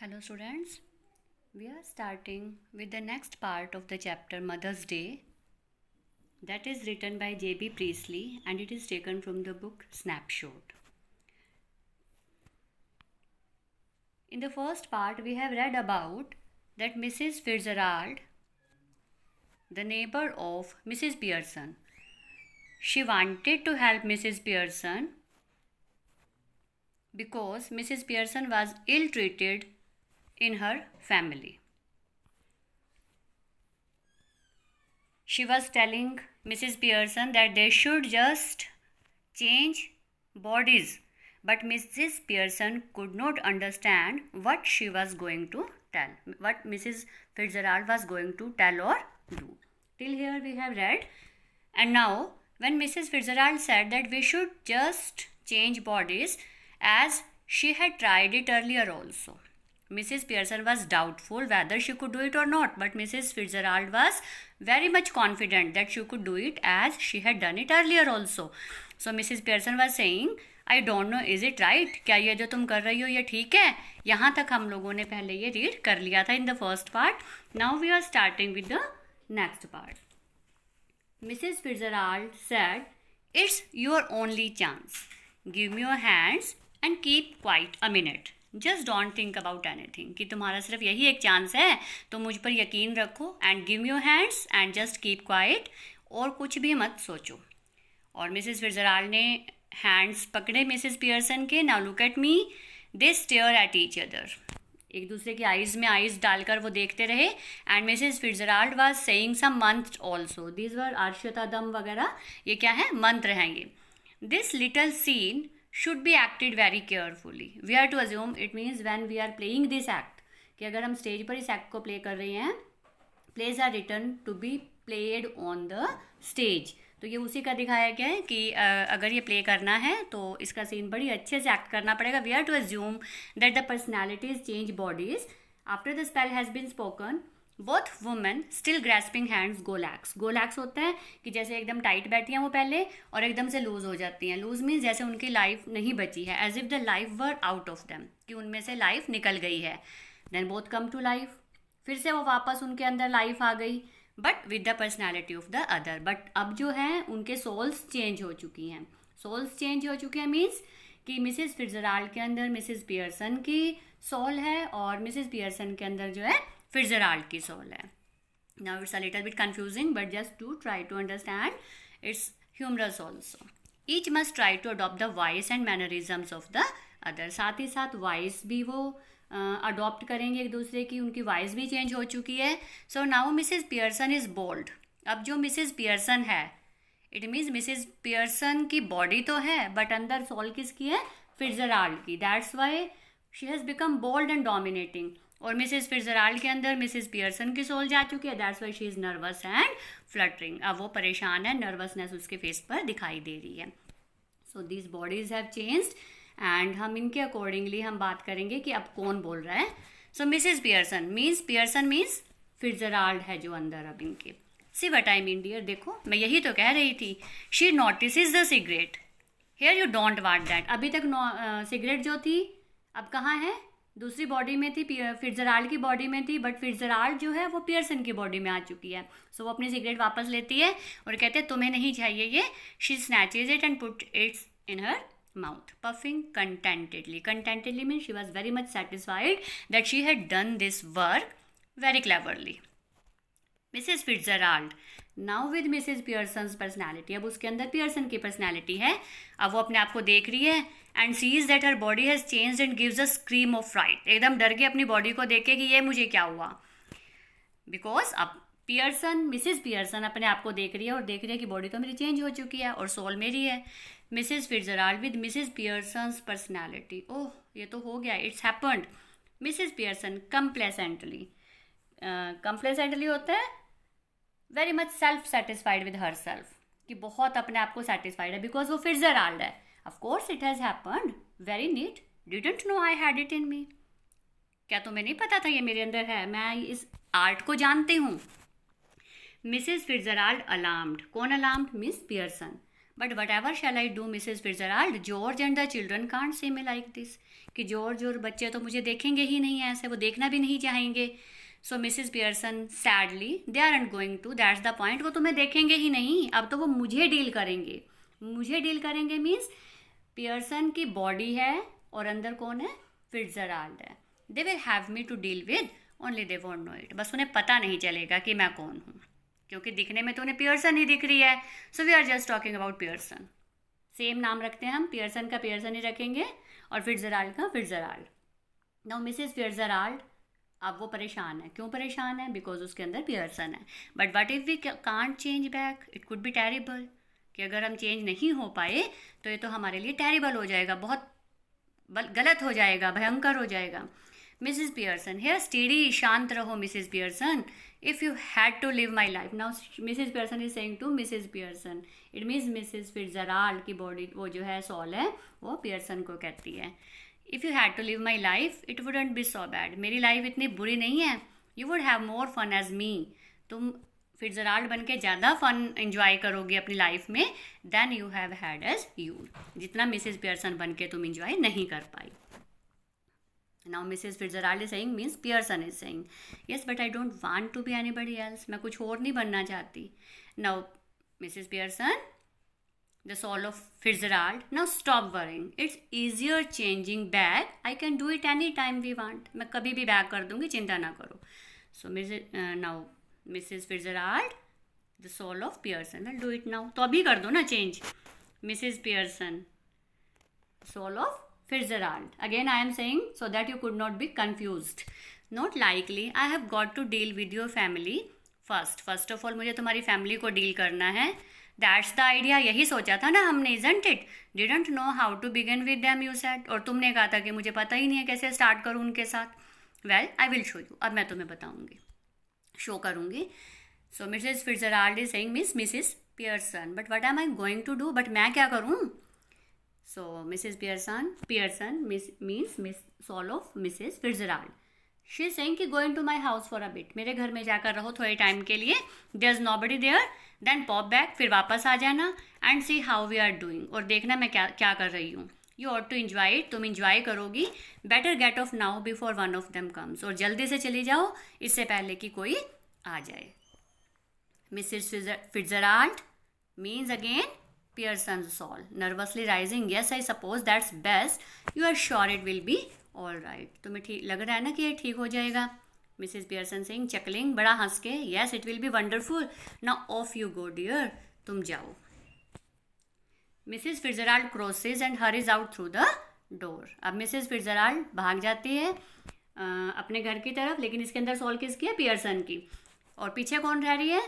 Hello, students. We are starting with the next part of the chapter Mother's Day, that is written by J.B. Priestley and it is taken from the book Snapshot. In the first part, we have read about that Mrs. Fitzgerald, the neighbor of Mrs. Pearson, she wanted to help Mrs. Pearson because Mrs. Pearson was ill-treated in her family. She was telling Mrs. Pearson that they should just change bodies, but Mrs. Pearson could not understand what she was going to tell, what Mrs. Fitzgerald was going to tell or do. Till here we have read, and now when Mrs. Fitzgerald said that we should just change bodies, as she had tried it earlier also, Mrs. Pearson was doubtful whether she could do it or not, but Mrs. Fitzgerald was very much confident that she could do it as she had done it earlier also. So Mrs. Pearson was saying, I don't know, is it right? क्या ये जो तुम कर रही हो ये ठीक है? यहाँ तक हम लोगों ने पहले ये रीड कर लिया था in the first part. Now we are starting with the next part. Mrs. Fitzgerald said, it's your only chance. Give me your hands and keep quiet a minute. Just don't think about anything, कि तुम्हारा सिर्फ यही एक chance है, तो मुझ पर यकीन रखो. And give your hands and just keep quiet, और कुछ भी मत सोचो. और मिसेस फिट्जराल्ड ने हैंड्स पकड़े मिसेस पियर्सन के. Now look at me. They stare at each other. एक दूसरे की आइज़ में आइज़ डालकर वो देखते रहे. And Mrs Fitzgerald was saying some mantra also. This were अर्शतदम वगैरह, ये क्या है? मंत्र हैं ये. This little scene should be acted very carefully. We are to assume it means when we are playing this act, कि अगर हम स्टेज पर इस एक्ट को प्ले कर रहे हैं, plays are written to be played on the stage. तो ये उसी का दिखाया गया है कि अगर ये प्ले करना है तो इसका सीन बड़ी अच्छे से एक्ट करना पड़ेगा. We are to assume that the personalities change bodies after the spell has been spoken. Both women still grasping hands go lax. Go lax होता है कि जैसे एकदम टाइट बैठी हैं वो पहले और एकदम से लूज़ हो जाती हैं. लूज़ मीन्स जैसे उनकी लाइफ नहीं बची है, as if the life were out of them, कि उनमें से लाइफ निकल गई है. Then both come to life, फिर से वो वापस उनके अंदर लाइफ आ गई, but with the personality of the other. But अब जो है उनके सोल्स चेंज हो चुकी हैं. सोल्स चेंज हो चुके हैं मीन्स कि मिसेस फिट्जराल्ड के अंदर मिसेस पियर्सन की सोल है और मिसेस पियर्सन के अंदर जो है फिट्जराल्ड की सोल है. Now it's a little bit confusing, but just to try to understand, it's humorous also. Each must try to adopt the voice and mannerisms of the other. साथ ही साथ voice भी वो अडॉप्ट करेंगे एक दूसरे की. उनकी वॉइस भी चेंज हो चुकी है. So now Mrs Pearson is bold. अब जो मिसेस पियर्सन है, इट मीन्स मिसेस पियर्सन की बॉडी तो है बट अंदर सोल किसकी है? फिट्जराल्ड की. That's why she has become bold and dominating. और मिसेस फिट्जराल्ड के अंदर मिसेस पियर्सन की सोल जा चुकी है. That's why she is nervous and fluttering. अब वो परेशान है, नर्वसनेस उसके फेस पर दिखाई दे रही है. So these bodies have changed and हम इनके अकॉर्डिंगली हम बात करेंगे कि अब कौन बोल रहा है. So Mrs Pearson means Fitzgerald है जो अंदर अब इनके. See what I mean dear, देखो मैं यही तो कह रही थी. She notices the cigarette. Here you don't want that. अभी तक सिगरेट जो थी अब कहाँ है? दूसरी बॉडी में थी, फिट्जराल्ड की बॉडी में थी, बट फिट्जराल्ड जो है वो पियर्सन की बॉडी में आ चुकी है. सो वो अपनी सिगरेट वापस लेती है और कहते हैं तुम्हें नहीं चाहिए ये. She snatches it and put its in her mouth, puffing contentedly. Contentedly mean she was very much satisfied that she had done this work very cleverly. Mrs Fitzgerald now with Mrs Pearson's personality. अब उसके अंदर Pearson की personality है. अब वो अपने आप को देख रही है and sees that her body has changed and gives a scream of fright. एकदम डर के अपनी बॉडी को देख के कि ये मुझे क्या हुआ. बिकॉज अब मिसेस पियर्सन अपने आप को देख रही है और देख रही है कि बॉडी तो मेरी चेंज हो चुकी है और सोल मेरी है. Mrs Fitzgerald with Mrs Pearson's personality. ओह ये तो हो गया, it's happened. Mrs Pearson complacently. Complacently होता है very much self satisfied with her self, कि बहुत अपने आप को सेटिस्फाइड है बिकॉज वो फिट्जराल्ड है. Of course it has happened. Very neat. Didn't know I had it in me. क्या तुम्हें नहीं पता था ये मेरे अंदर है? मैं इस आर्ट को जानती हूँ. Mrs Fitzgerald alarmed. कौन alarmed? Miss Pearson. But whatever shall I do Mrs Fitzgerald, George and the children can't see me like this, कि जॉर्ज और बच्चे तो मुझे देखेंगे ही नहीं ऐसे, वो देखना भी नहीं चाहेंगे. So Mrs Pearson sadly, they are going to, that's the point, वो तुम्हें देखेंगे ही नहीं, अब तो वो मुझे डील करेंगे. मुझे डील करेंगे मीन्स पियर्सन की बॉडी है और अंदर कौन है, फिट्जराल्ड है. They will have me to deal with, only they won't know it, बस उन्हें पता नहीं चलेगा कि मैं कौन हूँ, क्योंकि दिखने में तो उन्हें पियर्सन ही दिख रही है. So we are just talking about Pearson. Same नाम रखते हैं हम, पियर्सन का पियर्सन ही रखेंगे और फिट्जराल्ड का फिट्जराल्ड. नाउ मिसेज फिट्जराल्ड, अब वो परेशान है. क्यों परेशान है? बिकॉज उसके अंदर पियर्सन है. But what if we can't change back, it could be terrible, कि अगर हम चेंज नहीं हो पाए तो ये तो हमारे लिए टेरिबल हो जाएगा, बहुत गलत हो जाएगा, भयंकर हो जाएगा. मिसेज पियर्सन, हेयर स्टेडी, शांत रहो Mrs Pearson. If you had to live my life, now Mrs Pearson is saying to Mrs Pearson, it means Mrs Fitzgerald की बॉडी, वो जो है सॉल है, वो पियर्सन को कहती है. If you had to live my life it wouldn't be so bad, मेरी लाइफ इतनी बुरी नहीं है. You would have more fun as me, तुम फिट्जराल्ड बन के ज़्यादा फन एंजॉय करोगे अपनी लाइफ में then you have had as you, जितना मिसेज पियर्सन बन के तुम इंजॉय नहीं कर पाई. Now Mrs Fitzgerald is saying, means Pearson is saying, yes but I don't want to be anybody else, मैं कुछ और नहीं बनना चाहती. Now Mrs Pearson, the soul of Fitzgerald, now stop worrying, it's easier changing back, I can do it any time we want, मैं कभी भी back कर दूंगी, चिंता ना करो. So now Mrs. Fitzgerald, the soul of Pearson, well do it now, तो अभी कर दो ना change. Mrs. Pearson, soul of Fitzgerald, again I am saying so that you could not be confused, not likely, I have got to deal with your family first of all, मुझे तुम्हारी family को deal करना है. That's the idea, यही सोचा था ना हमने, isn't it. Didn't know how to begin with them you said, और तुमने कहा था कि मुझे पता ही नहीं है कैसे स्टार्ट करूँ उनके साथ. Well I will show you, अब मैं तुम्हें बताऊंगी, शो करूँगी. So Mrs Fitzgerald is saying Mrs Pearson, but what am I going to do, but मैं क्या करूँ. So Mrs Pearson means miss soul of Mrs Fitzgerald, she is saying कि going to my house for a bit, मेरे घर में जाकर रहो थोड़े टाइम के लिए. There is nobody there, then pop back, फिर वापस आ जाना, and see how we are doing, और देखना मैं क्या क्या कर रही हूँ. You ought to enjoy it, तुम इन्जॉय करोगी. Better get off now before one of them comes, और जल्दी से चली जाओ इससे पहले कि कोई आ जाए. Mrs Fitzgerald means again Pearson soul, nervously rising, yes I suppose that's best, you are sure it will be all right, तुम्हें ठीक लग रहा है ना कि ये ठीक हो जाएगा. मिसेज पियर्सन सिंग चकलिंग, बड़ा हंस के, yes it will be wonderful, now off you go dear, तुम जाओ. Mrs Fitzgerald crosses and hurries out through the door. अब मिसेज फिट्जराल्ड भाग जाती है अपने घर की तरफ, लेकिन इसके अंदर सॉल किसकी है, पियर्सन की, और पीछे कौन रह रही है,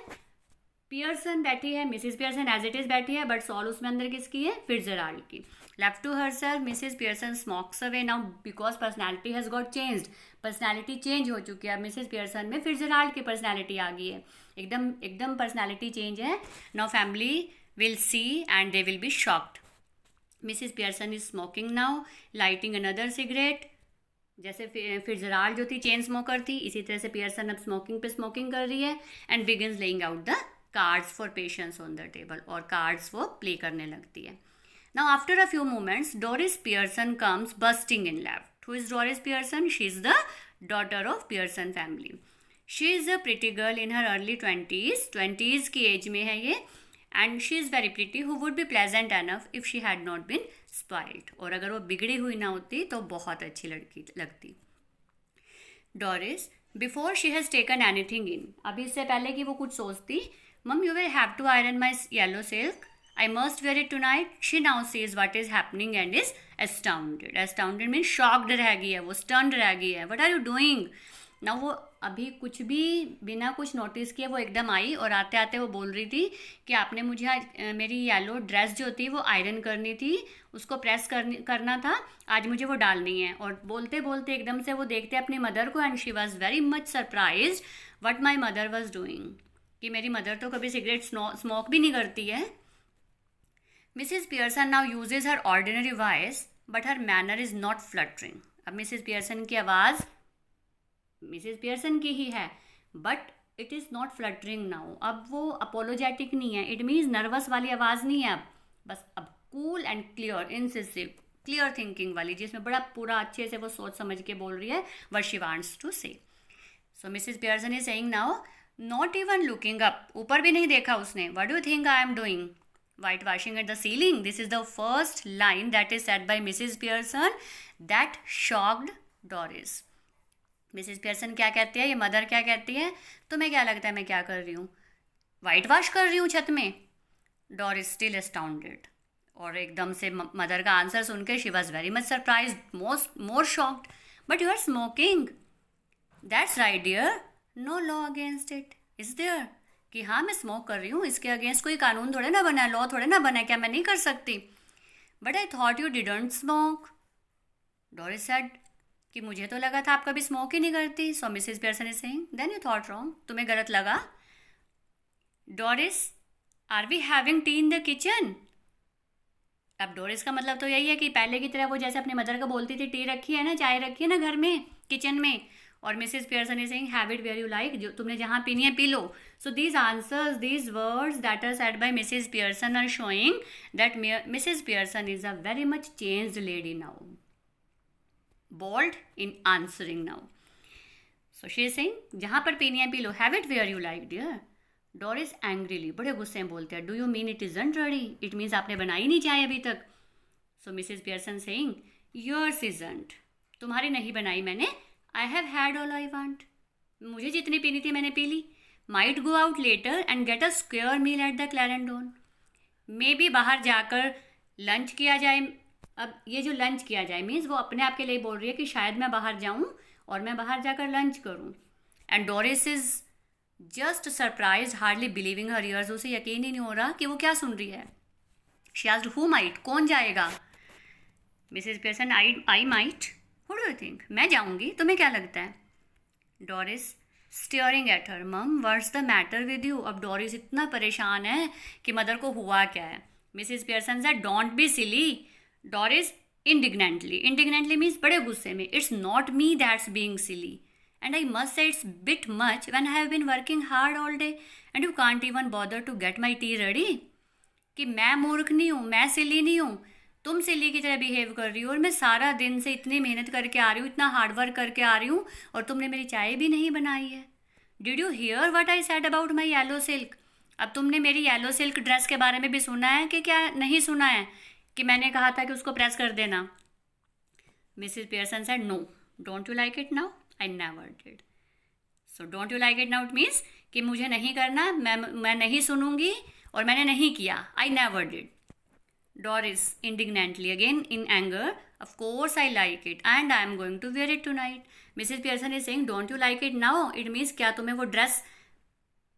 पियर्सन बैठी है, Mrs Pearson as it is बैठी है, बट सॉल उसमें अंदर किसकी है, फिट्जराल्ड की. Left to herself, Mrs. Pearson smokes away now because personality has got changed. Personality change हो चुकी है. अब मिसेज पियर्सन में फिट्जराल्ड की पर्सनैलिटी आ गई है, एकदम पर्सनैलिटी चेंज है. Now family will see and they will be shocked. Mrs Pearson is smoking now, lighting another cigarette. जैसे फिट्जराल्ड जो थी चेन स्मोकर थी, इसी तरह से पियर्सन अब स्मोकिंग पे स्मोकिंग कर रही है. And begins laying out the cards for patients on the table, और कार्ड्स वो प्ले करने लगती है. Now after a few moments, Doris Pearson comes bursting in left. Who is Doris Pearson? She is the daughter of Pearson family. She is a pretty girl in her early 20s की as में है ये, and she is very pretty, who would be pleasant enough if she had not been spoiled. और अगर वो बिगड़ी हुई ना होती तो बहुत अच्छी लड़की लगती. Doris, before she has taken anything in, अभी इससे पहले कि वो कुछ सोचती, Mom, you will have to iron my yellow silk. I must wear it tonight. She now sees what is happening and is astounded. Astounded means shocked रह गई है, वो stunned रह गई है. What are you doing? Now वो अभी कुछ भी बिना कुछ नोटिस किए वो एकदम आई, और आते आते वो बोल रही थी कि आपने मुझे आज मेरी येलो ड्रेस जो थी वो आयरन करनी थी, उसको प्रेस करना था, आज मुझे वो डालनी है. और बोलते बोलते एकदम से वो देखते अपनी मदर को, and she was very much surprise what my mother was doing, कि मेरी मदर तो कभी सिगरेट स्मोक भी नहीं करती है. Mrs. Pearson now uses her ordinary voice, but her manner is not fluttering. अब Mrs. Pearson की आवाज़ Mrs. Pearson की ही है, but it is not fluttering now. अब वो apologetic नहीं है, it means nervous वाली आवाज़ नहीं है. अब बस अब cool and clear, incisive, clear thinking वाली, जिसमें बड़ा पूरा अच्छे से वो सोच समझ के बोल रही है what she wants to say. So Mrs Pearson is saying now, not even looking up, ऊपर भी नहीं देखा उसने. What do you think I am doing? White washing at the ceiling. This is the first line that is said by Mrs Pearson that shocked Doris. Mrs Pearson क्या कहती है, ये mother क्या कहती है, तुम्हें क्या लगता है मैं क्या कर रही हूँ? वाइट वॉश कर रही हूँ छत में. Doris still astounded. और एकदम से मदर का आंसर सुनकर she was very much surprise, more shocked. But you are smoking. That's right dear, no law against it is there. कि हाँ मैं स्मोक कर रही हूँ, इसके अगेंस्ट कोई कानून थोड़े ना बना है, लॉ थोड़े ना बना है, क्या मैं नहीं कर सकती? But I thought you didn't smoke. Doris said कि मुझे तो लगा था आप कभी स्मोक ही नहीं करती. So Mrs Pearson is saying then you thought wrong, तुम्हें गलत लगा. Doris, are we having tea in the kitchen? अब डोरिस का मतलब तो यही है कि पहले की तरह वो जैसे अपनी मदर को बोलती थी, टी रखी है ना, चाय रखी है ना घर में, किचन में. और Mrs Pearson is saying have it where you like, जो तुमने जहाँ पीनी है पी लो. So these answers, these words that are said by Mrs Pearson are showing that Mrs Pearson is a very much changed lady now. Bold in answering now. So she is saying जहाँ पर पीनी है पी लो, have it where you like dear. Doris angrily, बड़े गुस्से में बोलते हैं, do you mean it isn't ready? It means आपने बनाई नहीं चाय अभी तक. So Mrs Pearson saying yours isn't, तुम्हारी नहीं बनाई मैंने. I have had all I want, मुझे जितनी पीनी थी मैंने पी ली. Might go out later and get a square meal at the Clarendon. Maybe बाहर जाकर लंच किया जाए. अब ये जो लंच किया जाए मीन्स वो अपने आप के लिए बोल रही है कि शायद मैं बाहर जाऊं और मैं बाहर जाकर लंच करूं. And Doris is just surprise, hardly believing her years. उसे यकीन ही नहीं हो रहा कि वो क्या सुन रही है. शी आस्क्ड हु माइट, कौन जाएगा? Mrs Pearson, I might. What do you think, मैं जाऊंगी, तुम्हें क्या लगता है? Doris steering at her, mum what's the matter with you. अब डोरिस इतना परेशान है कि मदर को हुआ क्या है. Mrs Pearson said don't be silly. Doris indignantly means बड़े गुस्से में, it's not me that's being silly. And I must say it's bit much when I have been working hard all day and you can't even bother to get my tea ready. कि मैं मूर्ख नहीं हूँ, मैं सिली नहीं हूँ, तुम सिली की तरह बिहेव कर रही हो और मैं सारा दिन से इतनी मेहनत करके आ रही हूँ, इतना हार्ड वर्क करके आ रही हूँ और तुमने मेरी चाय भी नहीं बनाई है. Did you here what I said about my yellow silk? अब तुमने मेरी येलो सिल्क ड्रेस के बारे में भी सुना है कि क्या नहीं सुना है कि मैंने कहा था कि उसको प्रेस कर देना. Mrs Pearson said no, don't you like it now? I never did. So don't you like it now? It means कि मुझे नहीं करना, मैं नहीं सुनूंगी और मैंने नहीं किया. I never did. Doris indignantly, again in anger, of course I like it and I am going to wear it tonight. Mrs. Pearson is saying don't you like it now? It means क्या तुम्हें वो dress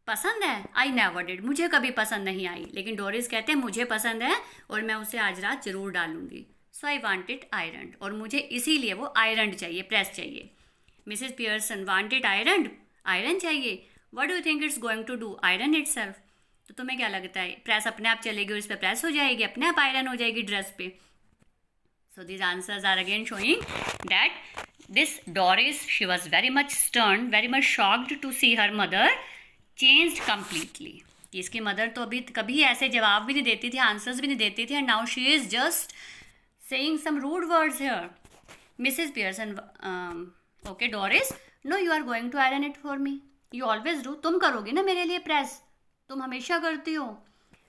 पसंद है? I never did. मुझे कभी पसंद नहीं आई. लेकिन डोरिस कहते हैं मुझे पसंद है और मैं उसे आज रात जरूर डालूंगी. So I want it ironed. और मुझे इसीलिए वो आयरन चाहिए, प्रेस चाहिए. Mrs Pearson want it iron, iron चाहिए. What do you think it's going to do? Iron itself. तो तुम्हें क्या लगता है प्रेस अपने आप चलेगी और इस पर प्रेस हो जाएगी, अपने आप आयरन हो जाएगी ड्रेस पे? So these answers are again showing that this Doris, she was very much stern, very much shocked to see her mother changed completely. कि इसकी मदर तो अभी कभी ऐसे जवाब भी नहीं देती थी, आंसर्स भी नहीं देती थी, and now she is just saying some rude words here. Mrs Pearson, okay Doris, no you are going to iron it for me. You always do, तुम करोगी ना मेरे लिए प्रेस, तुम हमेशा करती हो.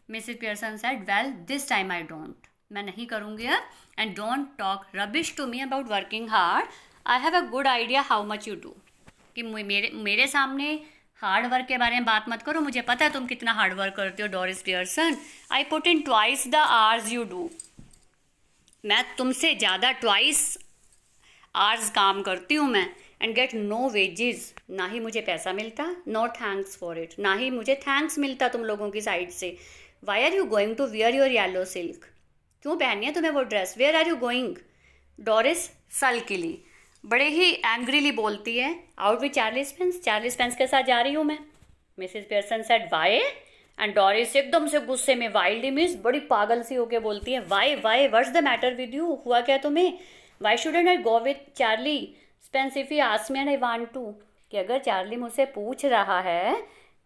Mrs Pearson said well this time I don't, मैं नहीं करूँगी अब. And don't talk rubbish to me about working hard. I have a good idea how much you do. कि मेरे सामने हार्ड वर्क के बारे में बात मत करो, मुझे पता है तुम कितना हार्ड वर्क करती हो Doris Pearson. I put in twice the hours you do. मैं तुमसे ज़्यादा ट्वाइस आवर्स काम करती हूँ मैं. एंड गेट नो वेजेस, ना ही मुझे पैसा मिलता, नो थैंक्स फॉर इट, ना ही मुझे थैंक्स मिलता तुम लोगों की साइड से. Why are you going to wear your yellow silk? क्यों पहनी है तुम्हें वो dress? Where are you going? Doris sulkily, बड़े ही एंग्रीली बोलती है, out with Charlie Spence, Charlie Spence के साथ जा रही हूँ मैं. Mrs Pearson said why? And Doris एकदम से गुस्से में, वाइल्डली मीन्स बड़ी पागल सी होके बोलती है, why what's the matter with you? हुआ क्या तुम्हें? Why shouldn't I go with Charlie Spence if he asks me and I want to? कि अगर चार्ली मुझसे पूछ रहा है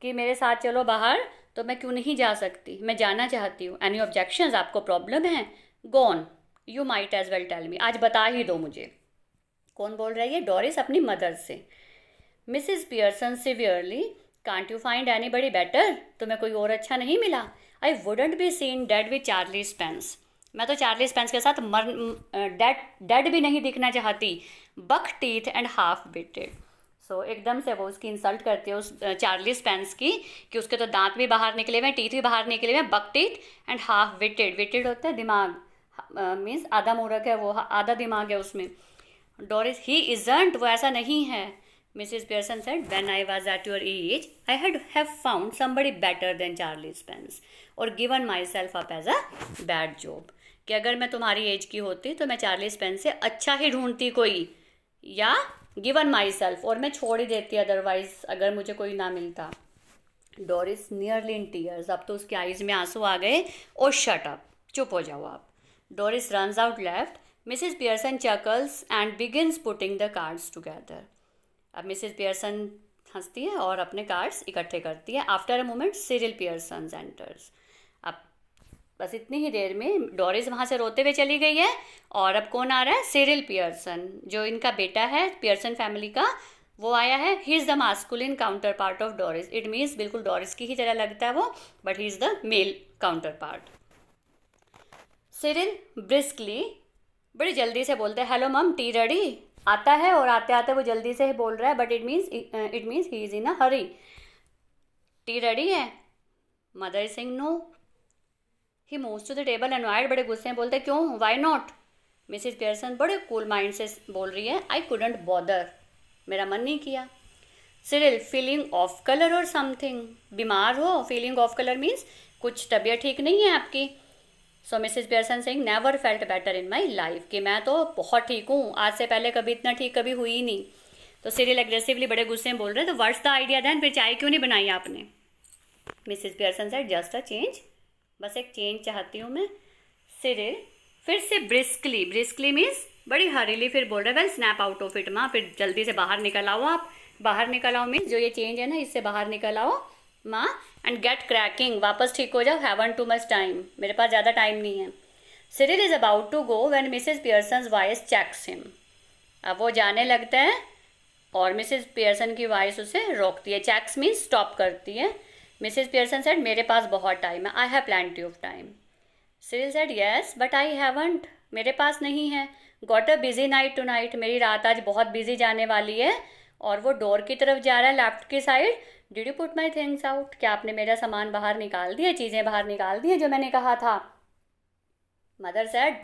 कि मेरे साथ चलो बाहर, तो मैं क्यों नहीं जा सकती, मैं जाना चाहती हूँ। एनी ऑब्जेक्शंस, आपको प्रॉब्लम है? Gone, you might as well tell me, आज बता ही दो मुझे। कौन बोल रही है? डोरिस अपनी मदर से। Mrs Pearson severely, can't you find any buddy better, तुम्हें कोई और अच्छा नहीं मिला? I wouldn't be seen dead with Charlie Spence, मैं तो चार्ली स्पेंस के साथ डेड डेड भी नहीं दिखना चाहती। बक टीथ एंड हाफ बिटेड, सो एकदम से वो उसकी इंसल्ट करती है उस चार्ली स्पेंस की, कि उसके तो दांत भी बाहर निकले हुए हैं, टीथ भी बाहर निकले हुए हैं। Buck teeth and half witted, witted होता है दिमाग, मीन्स आधा मूर्ख है वो, आधा दिमाग है उसमें। डोरिस, ही इजंट, वो ऐसा नहीं है। Mrs Pearson said, when I was at your age I have found somebody better than Charlie Spence और given myself up as a bad job, कि अगर मैं तुम्हारी एज की होती तो मैं चार्ली स्पेंस से अच्छा ही ढूंढती कोई, या गिवन माई सेल्फ, और मैं छोड़ ही देती अदरवाइज अगर मुझे कोई ना मिलता। डोरिस नियरली इन टीयर्स, अब तो उसकी आइज में आंसू आ गए। ओ शट अप, चुप हो जाओ आप। Doris runs out left. Mrs Pearson chuckles and begins putting the cards together. अब मिसिज पियर्सन हंसती है और अपने कार्ड्स इकट्ठे करती है। After a moment Cyril Pearson enters. अब बस इतनी ही देर में डोरिस वहाँ से रोते हुए चली गई है, और अब कौन आ रहा है? सिरिल पियर्सन, जो इनका बेटा है पियर्सन फैमिली का, वो आया है। He is the masculine counterpart of Doris, it means बिल्कुल डोरिस की ही तरह लगता है वो, but he is the male counterpart. Cyril briskly, बड़ी जल्दी से बोलते हैं, हेलो मम, टी रेडी? आता है और आते आते वो जल्दी से ही बोल रहा है, but it means he is in a hurry. Tea ready है? Mother is saying no. He moves to the table and बड़े गुस्से में बोलते, क्यों, वाई नॉट? मिसिज पियर्सन बड़े कूल माइंड से बोल रही है, आई कुडंट बॉदर, मेरा मन नहीं किया। सिरिल, फीलिंग ऑफ कलर और समथिंग, बीमार हो? फीलिंग ऑफ कलर मीन्स कुछ तबीयत ठीक नहीं है आपकी। So Mrs Pearson saying, never felt better in my life, कि मैं तो बहुत ठीक हूँ, आज से पहले कभी इतना ठीक कभी हुई ही नहीं। तो सिरिल एग्रेसिवली बड़े गुस्से में बोल रहे, तो व्हाट्स द आइडिया देन, फिर चाय क्यों नहीं बनाई आपने? Mrs Pearson said, just a change, बस एक चेंज चाहती हूँ मैं। सिरिल फिर से ब्रिस्कली, ब्रिस्कली मीन्स बड़ी हरीली फिर बोल रहे, well snap out of it माँ, फिर जल्दी से बाहर निकल आओ आप। बाहर निकल आओ मीन्स जो ये चेंज है ना, इससे बाहर निकल आओ माँ, एंड गेट क्रैकिंग, वापस ठीक हो जाओ, हैवन टू मच टाइम, मेरे पास ज़्यादा टाइम नहीं है। Cyril is about to go when Mrs Pearson's voice checks him, अब वो जाने लगता है और मिसेज पियर्सन की वॉइस उसे रोकती है। चेक्स मीन्स स्टॉप करती है। मिसेज पियर्सन सेड, मेरे पास बहुत टाइम है, I have plenty of time. Cyril said, yes but I haven't, मेरे पास नहीं है। Got a busy night tonight, मेरी रात आज बहुत बिजी जाने वाली है। और वो डोर की तरफ जा रहा है, लेफ्ट की side. Did you put my things out, क्या आपने मेरा सामान बाहर निकाल दिया, चीज़ें बाहर निकाल दी जो मैंने कहा था? Mother said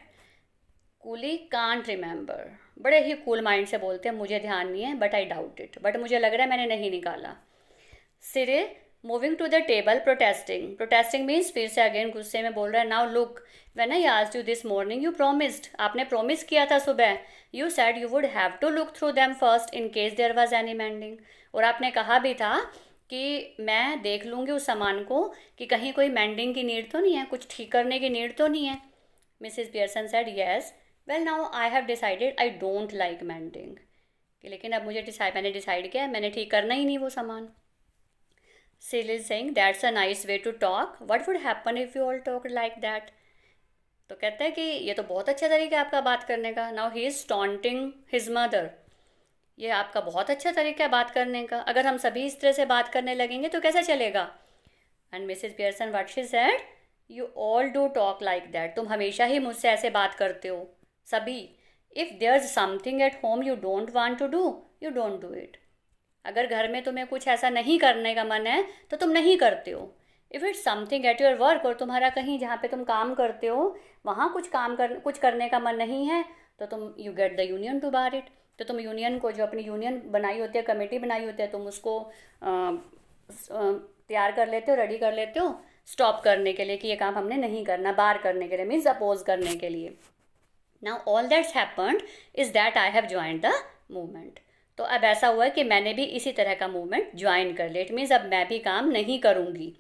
coolie, can't remember, बड़े ही कूल माइंड से बोलते हैं, मुझे ध्यान नहीं है, but I doubt it, but मुझे लग रहा है मैंने नहीं निकाला। Cyril moving to the table protesting, protesting means फिर से अगेन गुस्से में बोल रहा है, now look, when I asked you this morning you promised, आपने प्रोमिस किया था सुबह, you said you would have to look through them first in case there was any mending, और आपने कहा भी था कि मैं देख लूँगी उस सामान को कि कहीं कोई मेंडिंग की नीड तो नहीं है, कुछ ठीक करने की नीड तो नहीं है। Mrs Pearson said, yes well now I have decided I don't like mending, कि लेकिन अब मैंने डिसाइड किया है, मैंने ठीक करना ही नहीं वो सामान। Sil is saying, that's a nice way to talk. What would happen if you all talked like that? तो कहता है कि ये तो बहुत अच्छा तरीका है आपका बात करने का. Now he is taunting his mother. ये आपका बहुत अच्छा तरीका है बात करने का. अगर हम सभी इस तरह से बात करने लगेंगे तो कैसा चलेगा? And Mrs. Pearson, what she said? You all do talk like that. तुम हमेशा ही मुझसे ऐसे बात करते हो सभी. If there's something at home you don't want to do, you don't do it. अगर घर में तुम्हें कुछ ऐसा नहीं करने का मन है तो तुम नहीं करते हो. If it's something at your work, और तुम्हारा कहीं जहाँ पे तुम काम करते हो वहाँ कुछ करने का मन नहीं है तो तुम you get the union to bar it. तो तुम यूनियन को, जो अपनी यूनियन बनाई होती है, कमेटी बनाई होती है, तुम उसको तैयार कर लेते हो, रेडी कर लेते हो स्टॉप करने के लिए कि ये काम हमने नहीं करना, बार करने के लिए, मीन्स अपोज करने के लिए. Now all that's happened is that I have joined the movement. तो अब ऐसा हुआ है कि मैंने भी इसी तरह का मूवमेंट ज्वाइन कर लिया. इट मीन्स अब मैं भी काम नहीं करूँगी.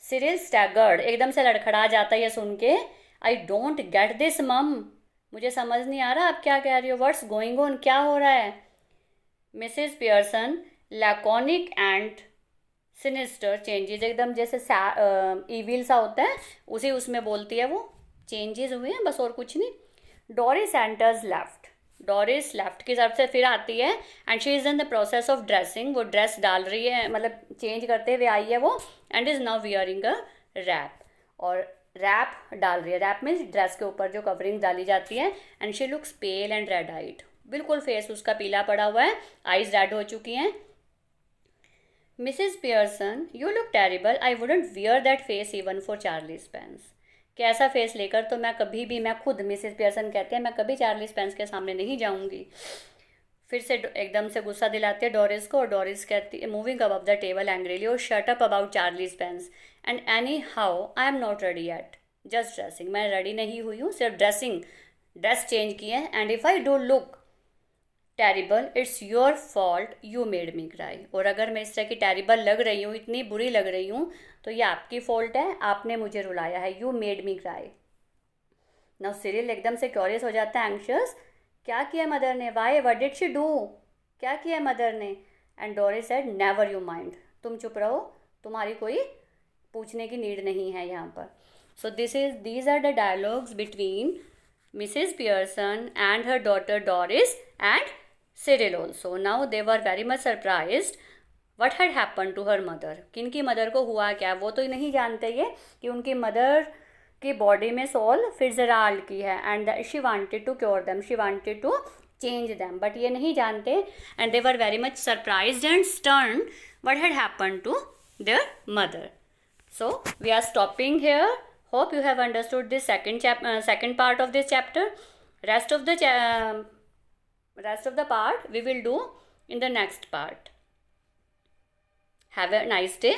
सिरिल स्टैगर्ड, एकदम से लड़खड़ा जाता है ये सुन के. आई डोंट गेट दिस मम, मुझे समझ नहीं आ रहा आप क्या कह रही हो. व्हाट्स गोइंग ऑन, क्या हो रहा है? Mrs Pearson laconic and sinister changes, एकदम जैसे इविल सा होता है, उसी उसमें बोलती है वो, चेंजेस हुए हैं बस और कुछ नहीं. Doris enters left. Doris left की तरफ से फिर आती है. And she is in the process of dressing. वो ड्रेस डाल रही है, मतलब चेंज करते हुए आई है वो. And is now wearing a wrap. और रैप डाल रही है. रैप मीन्स ड्रेस के ऊपर जो कवरिंग डाली जाती है. And she looks pale and red eyed. बिल्कुल फेस उसका पीला पड़ा हुआ है, आइज रेड हो चुकी हैं. Mrs Pearson, you look terrible. I wouldn't wear that face even for Charlie Spence. कैसा फेस लेकर तो मैं कभी भी, मैं खुद, मिसेज पियर्सन कहते हैं, मैं कभी चार्ली स्पेंस के सामने नहीं जाऊंगी. फिर से एकदम से गुस्सा दिलाते हैं डोरिस को. और डोरिस कहती है, moving above the table angrily, oh shut up about Charlie Spence. And anyhow I am not ready yet. Just dressing. मैं रेडी नहीं हुई हूँ, सिर्फ ड्रेस चेंज की है. And if I don't look terrible, it's your fault, you made me cry. और अगर मैं इस तरह की टेरिबल लग रही हूँ, इतनी बुरी लग रही हूँ, तो ये आपकी फॉल्ट है, आपने मुझे रुलाया है. You made me cry. Now Cyril एकदम से क्यूरियस हो जाता है, एंक्शियस. क्या किया मदर ने? Why, what did she do? क्या किया मदर ने? And Doris said, never you mind. तुम चुप रहो, तुम्हारी कोई पूछने की नीड नहीं है यहाँ पर. So these are the dialogues between Mrs Pearson and her daughter Doris and Cyril also. Now they were very much surprised what had happened to her mother. किनकी मदर को हुआ क्या, वो तो नहीं जानते ये कि उनकी मदर की बॉडी में सोल फिट्जराल्ड की है. And she wanted to cure them, she wanted to change them, but ये नहीं जानते. And they were very much surprised and stern what had happened to their mother. So we are stopping here. Hope you have understood this second part of this chapter. Rest of the part we will do in the next part. Have a nice day.